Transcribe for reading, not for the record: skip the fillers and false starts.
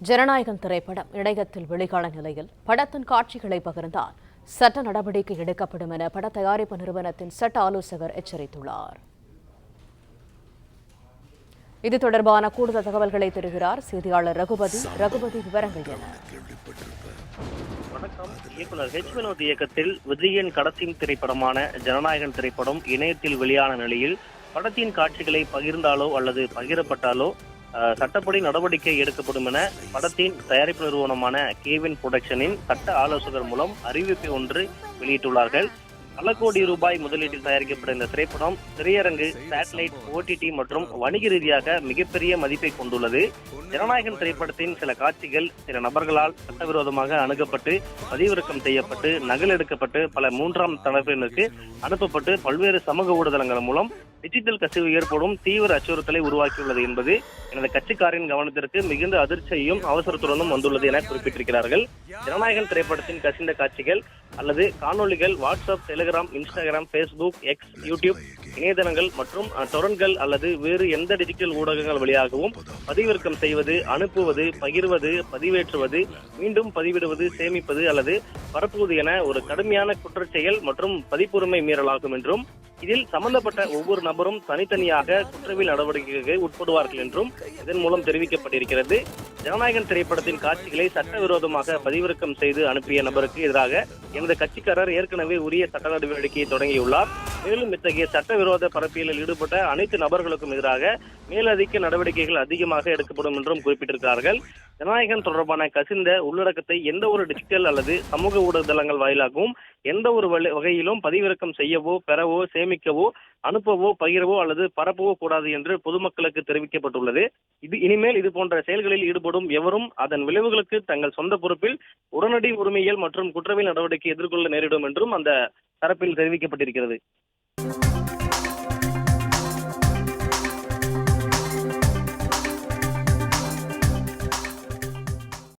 ஜனநாயகம் திரைப்படம் இணையத்தில் வெளிக்கான நிலையில் படத்தின் காட்சிகளை பகிர்ந்தால் சட்ட நடவடிக்கை எடுக்கப்படும் என பட தயாரிப்பு நிறுவனத்தின் சட்ட ஆலோசகர் எச்சரித்துள்ளார். இது தொடர்பான கூடுதல் தகவல்களை தருகிறார் செய்தியாளர் ரகுபதி. விவரங்கள் என்ன? வணக்கம். இயக்குனர் ஹெச் வினோத் இயக்கத்தில் விஜயின் கடைசி திரைப்படமான ஜனநாயகன் திரைப்படம் இணையத்தில் வெளியான நிலையில் படத்தின் காட்சிகளை பகிர்ந்தாலோ அல்லது பகிரப்பட்டாலோ சட்டப்படி நடவடிக்கை எடுக்கப்படும் என படத்தின் தயாரிப்பு நிறுவனமான கேவின் புரொடக்ஷனின் சட்ட ஆலோசகர் மூலம் அறிவிப்பை ஒன்று வெளியிட்டுள்ளார்கள். பல கோடி ரூபாய் முதலீட்டில் தயாரிக்கப்பட்ட இந்த திரைப்படம் திரையரங்கு, சேட்டலைட், OTT மற்றும் வணிக ரீதியாக மிகப்பெரிய மதிப்பை கொண்டுள்ளது. ஜனநாயகன் திரைப்படத்தின் சில காட்சிகள் சில நபர்களால் சட்டவிரோதமாக அணுகப்பட்டு பதிவிறக்கம் செய்யப்பட்டு நகல் எடுக்கப்பட்டு பல மூன்றாம் தரப்பினருக்கு அனுப்பப்பட்டு பல்வேறு சமூக ஊடகங்கள் மூலம் டிஜிட்டல் கசிவு ஏற்படும் தீவிர அச்சுறுத்தலை உருவாக்கியுள்ளது என்பது எனது கட்சிக்காரின் கவனத்திற்கு மிகுந்த அதிர்ச்சியையும் அவசரத்துடனும் வந்துள்ளது என குறிப்பிட்டிருக்கிறார்கள். ஜனநாயகன் திரைப்படத்தின் கசிந்த காட்சிகள் அல்லது காணொலிகள் WhatsApp, Telegram, Instagram, Facebook, X, YouTube, இணையதளங்கள் மற்றும் டொரண்ட்கள் அல்லது வேறு எந்த டிஜிட்டல் ஊடகங்கள் வழியாகவும் பதிவிறக்கம் செய்வது, அனுப்புவது, பகிர்வது, பதிவேற்றுவது, மீண்டும் பதிவிடுவது, சேமிப்பது அல்லது பரப்புவது என ஒரு கடுமையான குற்றச்செயல் மற்றும் பதிப்புரிமை மீறலாகும் என்றும் இதில் சம்பந்தப்பட்ட ஒவ்வொரு நபரும் தனித்தனியாக குற்றவியல் நடவடிக்கைகளுக்கு உட்படுவார்கள் என்றும் இதன் மூலம் தெரிவிக்கப்பட்டிருக்கிறது. ஜனநாயகன் திரைப்படத்தின் காட்சிகளை சட்டவிரோதமாக பதிவிறக்கம் செய்து அனுப்பிய நபருக்கு எதிராக எமது கட்சிக்காரர் ஏற்கனவே உரிய சட்ட நடவடிக்கையை தொடங்கியுள்ளார். மேலும் இத்தகைய சட்டவிரோத பரப்பியலில் ஈடுபட்ட அனைத்து நபர்களுக்கும் எதிராக மேலதிக நடவடிக்கைகள் அதிகமாக எடுக்கப்படும் என்றும் குறிப்பிட்டிருக்கிறார்கள். ஜனநாயகன் தொடர்பான கசிந்த உள்ளடக்கத்தை எந்த ஒரு டிஜிட்டல் அல்லது சமூக ஊடகத்தளங்கள் வாயிலாகவும் எந்த ஒரு வகையிலும் பதிவிறக்கம் செய்யவோ, பெறவோ, சேமிக்கவோ, அனுப்பவோ, பகிரவோ அல்லது பரப்பவோ கூடாது என்று பொதுமக்களுக்கு தெரிவிக்கப்பட்டுள்ளது. இனிமேல் இது போன்ற செயல்களில் ஈடுபடும் எவரும் அதன் விளைவுகளுக்கு தங்கள் சொந்த பொறுப்பில் உடனடி உரிமையியல் மற்றும் குற்றவியல் நடவடிக்கை எதிர்கொள்ள நேரிடும் என்றும் அந்த தரப்பில் தெரிவிக்கப்பட்டிருக்கிறது.